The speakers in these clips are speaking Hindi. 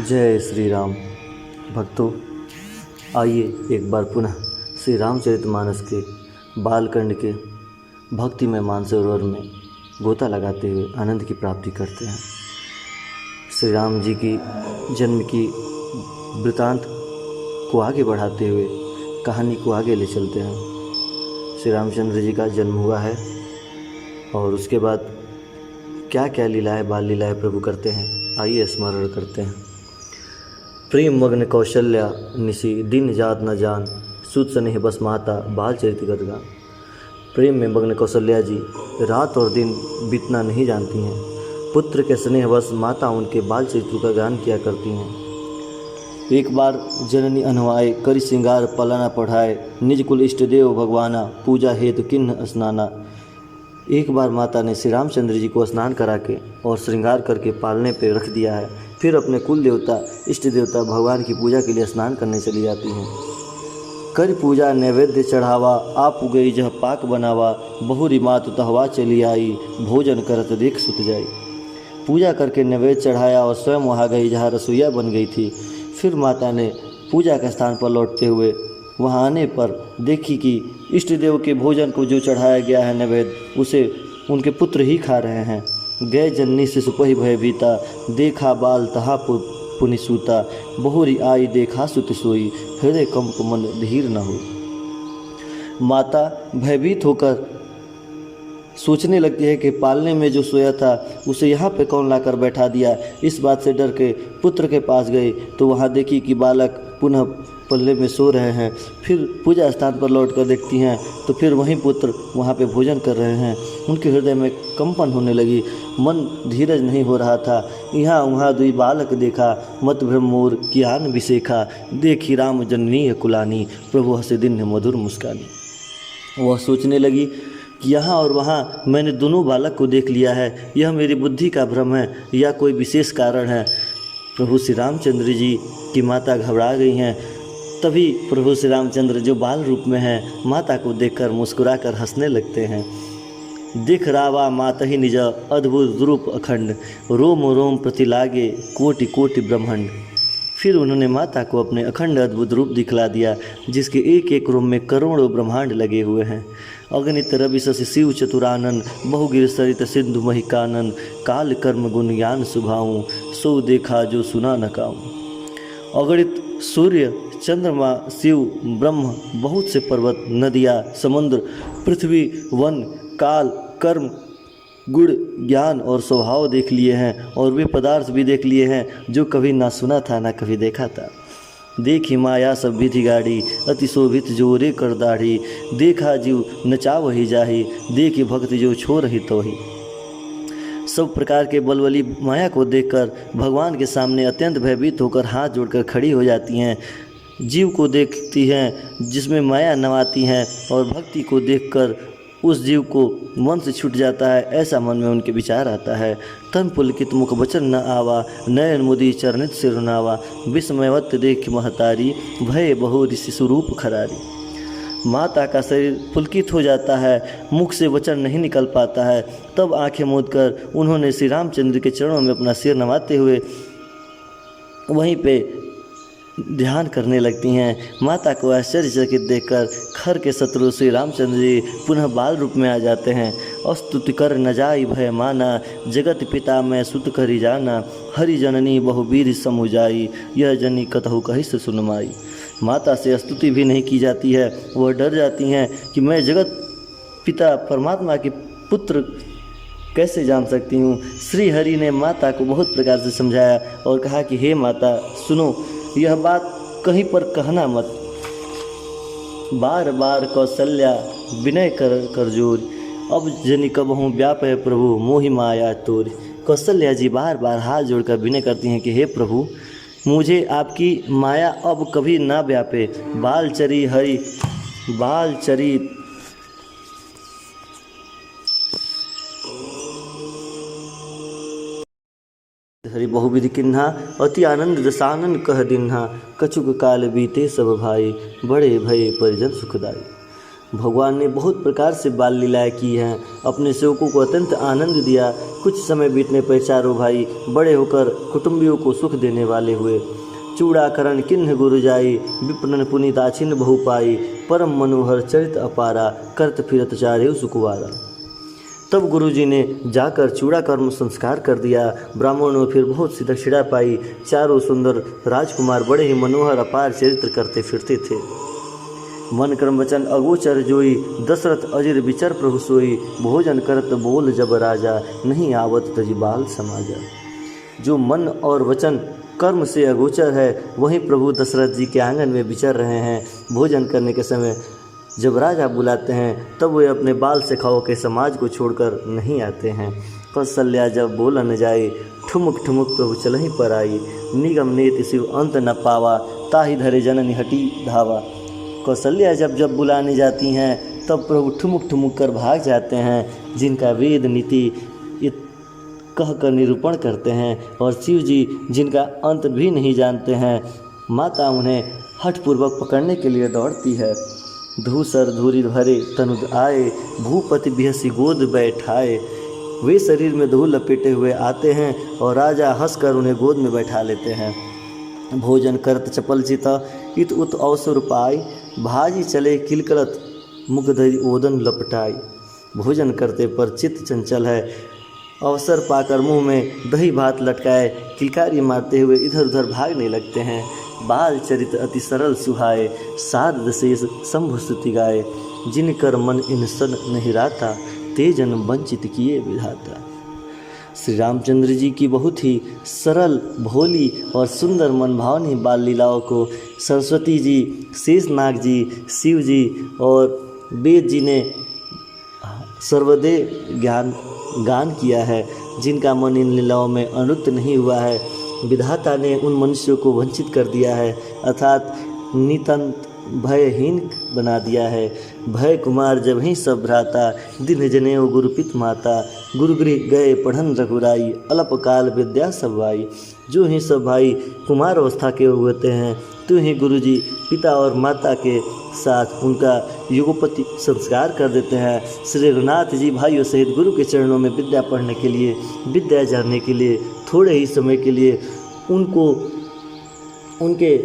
जय श्री राम। भक्तों, आइए एक बार पुनः श्री रामचरितमानस के बालकांड के भक्तिमय मानसरोवर में गोता लगाते हुए आनंद की प्राप्ति करते हैं। श्री राम जी की जन्म की वृतांत को आगे बढ़ाते हुए कहानी को आगे ले चलते हैं। श्री रामचंद्र जी का जन्म हुआ है और उसके बाद क्या क्या लीलाएँ बाल लीलाएँ प्रभु करते हैं, आइए स्मरण करते हैं। प्रेम मग्न कौशल्या निशि दिन जात न जान, सुत स्नेह बस माता बाल चरित कर गान। प्रेम में मग्न कौशल्या जी रात और दिन बीतना नहीं जानती हैं। पुत्र के स्नेह बस माता उनके बाल चरित्र का गान किया करती हैं। एक बार जननी अनवाए करि श्रृंगार पलाना पढ़ाए, निज कुल इष्ट देव भगवाना पूजा हेतु किन्ह स्नाना। एक बार माता ने श्री रामचंद्र जी को स्नान करा के और श्रृंगार करके पालने पे रख दिया है। फिर अपने कुल देवता इष्ट देवता भगवान की पूजा के लिए स्नान करने चली जाती हैं। कर पूजा नैवेद्य चढ़ावा, आप गई जह पाक बनावा, बहुरी मात तहवा चली आई, भोजन करत देख सुत जाई। पूजा करके नैवेद्य चढ़ाया और स्वयं वहाँ गई जहाँ रसोईया बन गई थी। फिर माता ने पूजा के स्थान पर लौटते हुए वहाँ आने पर देखी कि इष्ट देव के भोजन को जो चढ़ाया गया है नैवेद्य, उसे उनके पुत्र ही खा रहे हैं। गए जननी से सुपहि भय बीता, देखा बाल तहा पुनि सूता, बहुरी आई देखा सुत सोई, हृदय कंप मन धीर न हो। माता भयभीत होकर सोचने लगती है कि पालने में जो सोया था उसे यहाँ पे कौन लाकर बैठा दिया। इस बात से डर के पुत्र के पास गई तो वहाँ देखी कि बालक पुनः पल्ले में सो रहे हैं। फिर पूजा स्थान पर लौटकर देखती हैं तो फिर वहीं पुत्र वहाँ पे भोजन कर रहे हैं। उनके हृदय में कंपन होने लगी, मन धीरज नहीं हो रहा था। यहाँ वहाँ दुई बालक देखा, मत भ्रम मोर कियान विशेखा, देखी राम जननी कुलानी, प्रभु हसे दिन मधुर मुस्कानी। वह सोचने लगी कि यहाँ और वहाँ मैंने दोनों बालक को देख लिया है, यह मेरी बुद्धि का भ्रम है या कोई विशेष कारण है। प्रभु श्री रामचंद्र जी की माता घबरा गई हैं। तभी प्रभु श्री रामचंद्र जो बाल रूप में हैं माता को देखकर मुस्कुराकर हंसने लगते हैं। दिख रावा माता ही निज अद्भुत रूप अखंड, रोम रोम प्रति लागे कोटि कोटि ब्रह्मांड। फिर उन्होंने माता को अपने अखंड अद्भुत रूप दिखला दिया, जिसके एक एक रूप में करोड़ों ब्रह्मांड लगे हुए हैं। अगणित रवि शशि शिव चतुरानन, बहुगिर सरित सिंधु महिकानन, काल कर्म गुण ज्ञान सुभाऊँ, सो देखा जो सुना न काऊँ। अगणित सूर्य चंद्रमा शिव ब्रह्म, बहुत से पर्वत नदियाँ समुद्र पृथ्वी वन काल कर्म गुण ज्ञान और स्वभाव देख लिए हैं, और वे पदार्थ भी देख लिए हैं जो कभी ना सुना था ना कभी देखा था। देखी माया सब विधि गाड़ी, अति शोभित जोरे कर दाढ़ी, देखा जीव नचा वही जाही, देखी भक्ति जो छोड़ ही तो ही। सब प्रकार के बलवली माया को देखकर भगवान के सामने अत्यंत भयभीत होकर हाथ जोड़कर खड़ी हो जाती हैं। जीव को देखती हैं जिसमें माया नवाती हैं, और भक्ति को देखकर उस जीव को मन से छूट जाता है, ऐसा मन में उनके विचार आता है। तन पुलकित मुख वचन न आवा, नयन मुदी चरणित सिरुनावा, विस्मयवत देख महतारी, भय बहु ऋषि स्वरूप खरारी। माता का शरीर पुलकित हो जाता है, मुख से वचन नहीं निकल पाता है। तब आंखें मूंद कर उन्होंने श्री रामचंद्र के चरणों में अपना सिर नवाते हुए वहीं पे ध्यान करने लगती हैं। माता को आश्चर्यचकित देखकर खर के शत्रु श्री रामचंद्र जी पुनः बाल रूप में आ जाते हैं। अस्तुति कर न जाई भय माना, जगत पिता मैं सुत करी जाना, हरि जननी बहुवीर समुजाई, यह जनी कतहु कही से सुनमाई। माता से स्तुति भी नहीं की जाती है, वह डर जाती हैं कि मैं जगत पिता परमात्मा के पुत्र कैसे जान सकती हूँ। श्री हरि ने माता को बहुत प्रकार से समझाया और कहा कि हे माता सुनो, यह बात कहीं पर कहना मत। बार बार कौशल्या विनय कर जोर, अब जनि कबहूँ व्याप है प्रभु मोहि माया तोर। कौशल्या जी बार बार हाथ जोड़कर विनय करती हैं कि हे प्रभु, मुझे आपकी माया अब कभी ना व्यापे। बालचरी हरि बालचरी हरि बहुविधि किन्हा, अति आनंद दसानन कह दिन्हा, कछुक काल बीते सब भाई, बड़े भय परिजन सुखदाई। भगवान ने बहुत प्रकार से बाल लीलाएँ की हैं, अपने सेवकों को अत्यंत आनंद दिया। कुछ समय बीतने पर चारों भाई बड़े होकर कुटुंबियों को सुख देने वाले हुए। चूड़ाकरण किन्ह गुरु जाई, विप्रन पुनीताछिन बहु पाई, परम मनोहर चरित अपारा, करत फिरत चारेव सुकुवारा। तब गुरुजी ने जाकर चूड़ाकर्म संस्कार कर दिया। ब्राह्मणों ने फिर बहुत सी दक्षिणा पाई। चारों सुंदर राजकुमार बड़े ही मनोहर अपार चरित्र करते फिरते थे। मन कर्म वचन अगोचर जोई, दशरथ अजिर विचर प्रभु सोई, भोजन करत बोल जब राजा, नहीं आवत तजी बाल समाजा। जो मन और वचन कर्म से अगोचर है, वहीं प्रभु दशरथ जी के आंगन में विचर रहे हैं। भोजन करने के समय जब राजा बुलाते हैं तब वे अपने बाल सखाओं के समाज को छोड़कर नहीं आते हैं। कौशल्या जब बोलन जाए, ठुमुक ठुमुक प्रभु चलहि पर आई, निगम नेति शिव अंत न पावा, ताहि धरे जननी हटी धावा। कौशल्या जब बुलाने जाती हैं तब प्रभु ठुमुक ठुमुक कर भाग जाते हैं, जिनका वेद नीति कह कर निरूपण करते हैं, और शिव जी जिनका अंत भी नहीं जानते हैं। माता उन्हें हठपूर्वक पकड़ने के लिए दौड़ती है। धूसर धूरी भरे तनुद आए, भूपति बिहसी गोद बैठाए। वे शरीर में धूल लपेटे हुए आते हैं और राजा हंसकर उन्हें गोद में बैठा लेते हैं। भोजन करत चपल चिता, इत उत अवसर पाई, भाजी चले किलकलत मुख धरी ओदन लपटाई। भोजन करते पर चित्त चंचल है, अवसर पाकर मुंह में दही भात लटकाए किलकारी मारते हुए इधर उधर भागने लगते हैं। बाल चरित अति सरल सुहाए, साध दशेष शंभु स्तुति गाए। जिनकर मन इन सन नहीं राता, तेजन वंचित किए विधाता। श्री रामचंद्र जी की बहुत ही सरल, भोली और सुंदर मनभावनी बाल लीलाओं को सरस्वती जी, शेषनाग जी, शिव जी और वेद जी ने सर्वदेव गान किया है। जिनका मन इन लीलाओं में अनुरक्त नहीं हुआ है, विधाता ने उन मनुष्यों को वंचित कर दिया है, अर्थात नितंत भयहीन बना दिया है। भय कुमार जब ही सब भ्राता, दिन जनेऊ गुरुपित माता। गुरुगृह गए पढ़न रघुराई, अल्पकाल विद्या सब आई। जो ही सब भाई कुमार अवस्था के होते हैं, तो ही गुरुजी पिता और माता के साथ उनका युगोपति संस्कार कर देते हैं। श्री रघुनाथ जी भाइयों सहित गुरु के चरणों में विद्या पढ़ने के लिए, विद्या जानने के लिए थोड़े ही समय के लिए उनके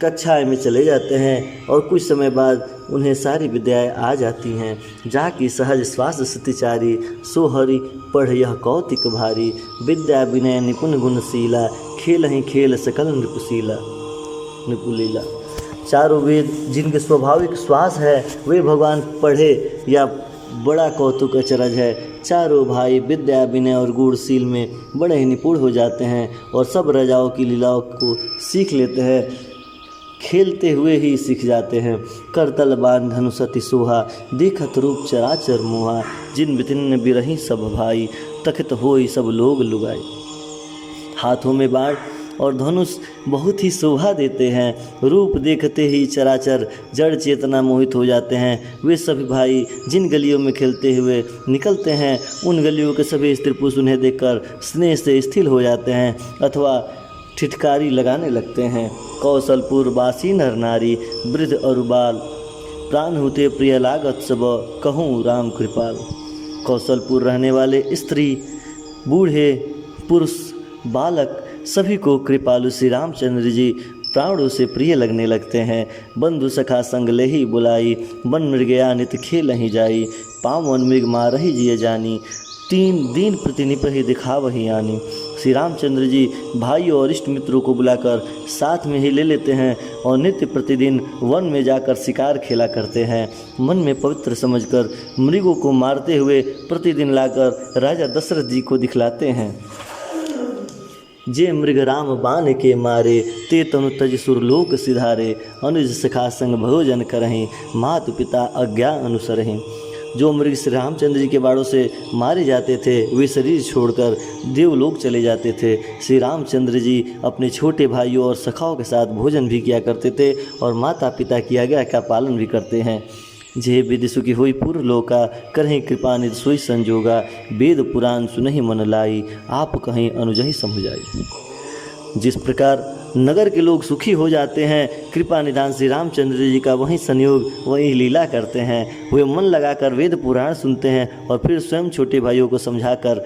कक्षाएं में चले जाते हैं, और कुछ समय बाद उन्हें सारी विद्याएं आ जाती हैं। जाकी सहज श्वास सतिचारी, सो हरि पढ़ यह कौतिक भारी। विद्या विनय निपुण गुणशीला, खेल ही खेल सकल निपुलीला। चारों वेद जिनके स्वाभाविक श्वास है, वे भगवान पढ़े या बड़ा कौतुक अचरज है। चारों भाई विद्या विनय और गुणशील में बड़े ही निपुण हो जाते हैं और सब राजाओं की लीलाओं को सीख लेते हैं, खेलते हुए ही सीख जाते हैं। करतल बान धनुष अति सोहा, देखत रूप चराचर मोहा। जिन वितिन्न बिरही सब भाई, तखत होई सब लोग लुगाई। हाथों में बाण और धनुष बहुत ही शोभा देते हैं। रूप देखते ही चराचर जड़ चेतना मोहित हो जाते हैं। वे सभी भाई जिन गलियों में खेलते हुए निकलते हैं, उन गलियों के सभी स्त्री पुरुष उन्हें देखकर स्नेह से स्थिर हो जाते हैं अथवा ठिठकारी लगाने लगते हैं। कौशलपुर वासी नर नारी, वृद्ध और बाल, प्राण होते प्रिय लागत सब, कहूँ राम कृपाल। कौशलपुर रहने वाले स्त्री, बूढ़े, पुरुष, बालक सभी को कृपालु श्री रामचंद्र जी प्राणों से प्रिय लगने लगते हैं। बंधु सखा संग ले ही बुलाई, वन मृगया नित खेल ही जाई। पावन मृग मारही जिय जानी, तीन दिन प्रतिनिप ही दिखावही आनी। श्री रामचंद्र जी भाइयों और इष्ट मित्रों को बुलाकर साथ में ही ले लेते हैं और नित्य प्रतिदिन वन में जाकर शिकार खेला करते हैं। मन में पवित्र समझकर मृगों को मारते हुए प्रतिदिन लाकर राजा दशरथ जी को दिखलाते हैं। जे मृग राम बान के मारे, ते तनु तज सुरलोक सिधारे। अनुज सखा संग भोजन करहीं, मातु पिता आज्ञा अनुसरहीं। जो मृग श्री रामचंद्र जी के बाड़ों से मारे जाते थे, वे शरीर छोड़कर देवलोक चले जाते थे। श्री रामचंद्र जी अपने छोटे भाइयों और सखाओं के साथ भोजन भी किया करते थे और माता पिता की आज्ञा का पालन भी करते हैं। जे विधि सुखी होई पूर्व लोका, करहीं कृपा निधि सोई संजोगा। वेद पुराण सुनहि मन लाई, आप कहीं अनुजहि समझाई। जिस प्रकार नगर के लोग सुखी हो जाते हैं। कृपा निधान श्री रामचंद्र जी का वही संयोग, वही लीला करते हैं। वे मन लगाकर वेद पुराण सुनते हैं और फिर स्वयं छोटे भाइयों को समझाकर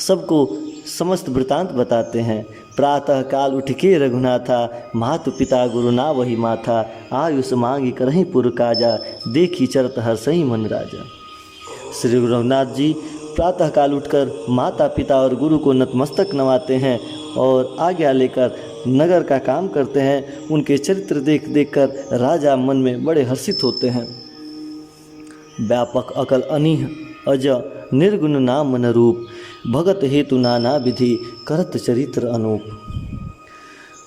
सबको समस्त वृतांत बताते हैं। प्रातः काल उठ के रघुनाथा, मातु पिता गुरु ना वही माथा। आयुष मांगी करहीं पुर काजा, देखी चरत हर सही मन राजा। श्री रघुनाथ जी प्रातःकाल उठकर माता पिता और गुरु को नतमस्तक नवाते हैं और आज्ञा लेकर नगर का काम करते हैं। उनके चरित्र देख देखकर राजा मन में बड़े हर्षित होते हैं। व्यापक अकल अनीह अज निर्गुण नाम मन रूप, भगत हेतु नाना विधि करत चरित्र अनूप।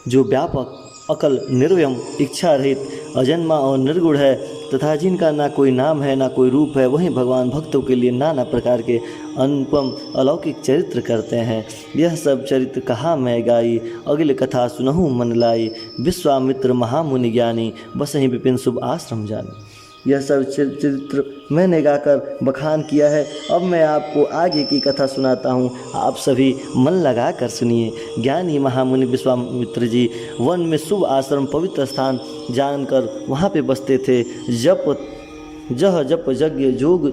जो व्यापक अकल निर्व्यम इच्छा रहित अजन्मा और निर्गुण है तथा जिनका ना कोई नाम है ना कोई रूप है, वहीं भगवान भक्तों के लिए नाना प्रकार के अनुपम अलौकिक चरित्र करते हैं। यह सब चरित्र कहा मैं गाई, अगले कथा सुनहु मन लाई। विश्वामित्र महामुनि ज्ञानी, बसहि विपिन शुभ आश्रम जानी। यह सब चरित्र मैंने गाकर बखान किया है। अब मैं आपको आगे की कथा सुनाता हूँ, आप सभी मन लगा कर सुनिए। ज्ञानी महामुनि विश्वामित्र जी वन में शुभ आश्रम पवित्र स्थान जानकर वहाँ पे बसते थे। जप यज्ञ जोग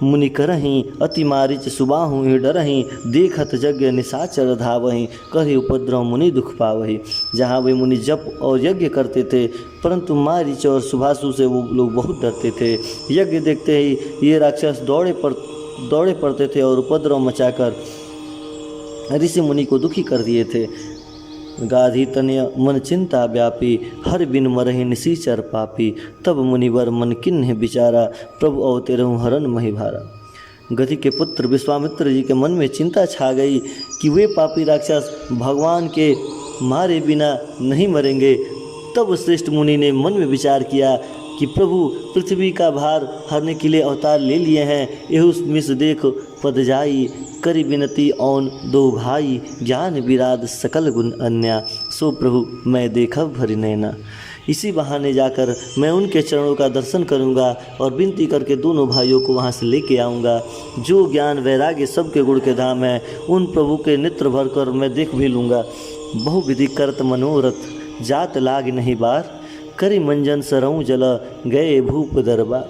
मुनि करहीं, अति मारिच सुबाहु डरहीं। देखत यज्ञ निशाचर धावहीं, करहि उपद्रव मुनि दुख पावहीं। जहाँ वे मुनि जप और यज्ञ करते थे, परंतु मारिच और सुबासु से वो लोग बहुत डरते थे। यज्ञ देखते ही ये राक्षस दौड़े पड़ते थे और उपद्रव मचाकर ऋषि मुनि को दुखी कर दिए थे। गाधी तनय मन चिंता व्यापी, हर बिन मरहि निशीचर पापी। तब मुनिवर मन किन्ह विचारा, प्रभु अवतेरहु हरन मही भारा। गधि के पुत्र विश्वामित्र जी के मन में चिंता छा गई कि वे पापी राक्षस भगवान के मारे बिना नहीं मरेंगे। तब श्रेष्ठ मुनि ने मन में विचार किया कि प्रभु पृथ्वी का भार हरने के लिए अवतार ले लिए हैं। एहु मिस देख पद जाई, करी विनती औन दो भाई। ज्ञान विराद सकल गुण अन्या, सो प्रभु मैं देखब भरी नैना। इसी बहाने जाकर मैं उनके चरणों का दर्शन करूंगा और विनती करके दोनों भाइयों को वहां से लेके आऊंगा। जो ज्ञान वैराग्य सबके गुण के धाम है, उन प्रभु के नेत्र भर कर मैं देख भी लूँगा। बहुविधि करत मनोरथ, जात लाग नहीं बार। करी मंजन सरऊ जल, गए भूप दरबार।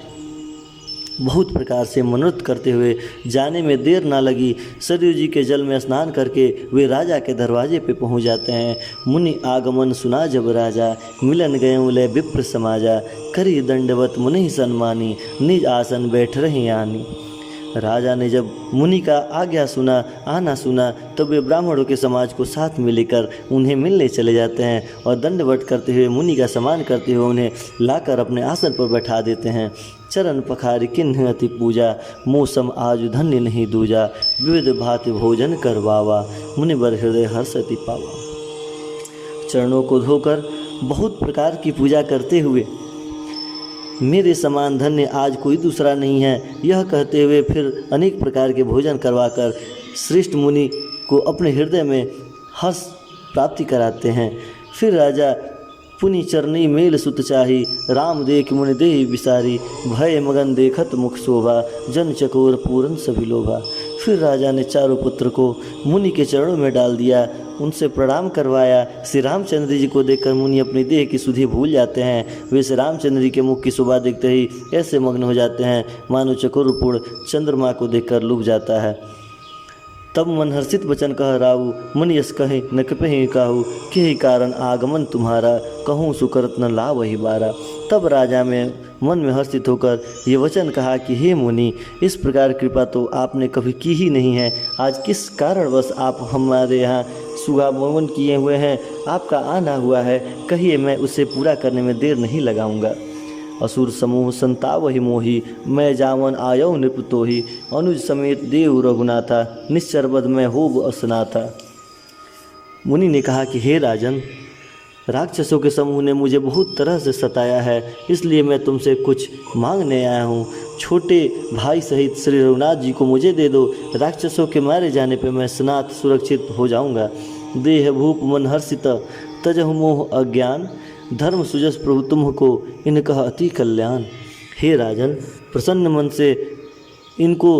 बहुत प्रकार से मनोरथ करते हुए जाने में देर ना लगी। सरयू जी के जल में स्नान करके वे राजा के दरवाजे पे पहुंच जाते हैं। मुनि आगमन सुना जब राजा, मिलन गयों लय विप्र समाजा। करी दंडवत मुनि सन्मानी, निज आसन बैठ रही आनी। राजा ने जब मुनि का आज्ञा सुना, आना सुना, तब वे ब्राह्मणों के समाज को साथ में लेकर उन्हें मिलने चले जाते हैं और दंडवत करते हुए मुनि का सम्मान करते हुए उन्हें लाकर अपने आसन पर बैठा देते हैं। चरण पखारी किन्ह अति पूजा, मौसम आज धन्य नहीं दूजा। विविध भांति भोजन करवावा, मुनिवर हृदय हर्षति पावा। चरणों को धोकर बहुत प्रकार की पूजा करते हुए मेरे समान धन्य आज कोई दूसरा नहीं है, यह कहते हुए फिर अनेक प्रकार के भोजन करवाकर श्रेष्ठ मुनि को अपने हृदय में हर्ष प्राप्ति कराते हैं। फिर राजा पुनि चरनी मेल सुत चाही, राम देख मुनि देहि विसारी। भय मगन देखत मुख शोभा, जन चकोर पूरन सभी लोभा। फिर राजा ने चारों पुत्र को मुनि के चरणों में डाल दिया, उनसे प्रणाम करवाया। श्री रामचंद्र जी को देखकर मुनि अपनी देह की सुधि भूल जाते हैं। वे श्री रामचंद्र जी के मुख की शोभा देखते ही ऐसे मग्न हो जाते हैं मानो चकोरपूर्ण चंद्रमा को देखकर लुभ जाता है। तब मन हर्षित वचन कह राहु, मुनि यस कहे न कपहि काहू। के कारण आगमन तुम्हारा, कहूँ सुकरत न ला वही बारा। तब राजा में मन में हर्षित होकर ये वचन कहा कि हे मुनि, इस प्रकार कृपा तो आपने कभी की ही नहीं है। आज किस कारणवश आप हमारे यहाँ शुभागमन किए हुए हैं, आपका आना हुआ है, कहिए मैं उसे पूरा करने में देर नहीं लगाऊंगा। असुर समूह संतावहि मोहि, मैं जावन आयो नृपतोहि। अनुज समेत देव रघुनाथा, निश्चर बध में होब असनाथा। मुनि ने कहा कि हे राजन, राक्षसों के समूह ने मुझे बहुत तरह से सताया है, इसलिए मैं तुमसे कुछ मांगने आया हूँ। छोटे भाई सहित श्री रघुनाथ जी को मुझे दे दो। राक्षसों के मारे जाने पर मैं सनाथ सुरक्षित हो जाऊँगा। देह भूप मन हर्षित, तजहु मोह अज्ञान। धर्म सुजस प्रभु तुमको, इनका अति कल्याण। हे राजन, प्रसन्न मन से इनको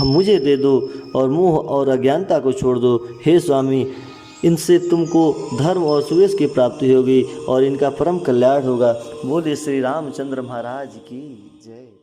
मुझे दे दो और मोह और अज्ञानता को छोड़ दो। हे स्वामी, इनसे तुमको धर्म और सुयश की प्राप्ति होगी और इनका परम कल्याण होगा। बोलिए श्री रामचंद्र महाराज की जय।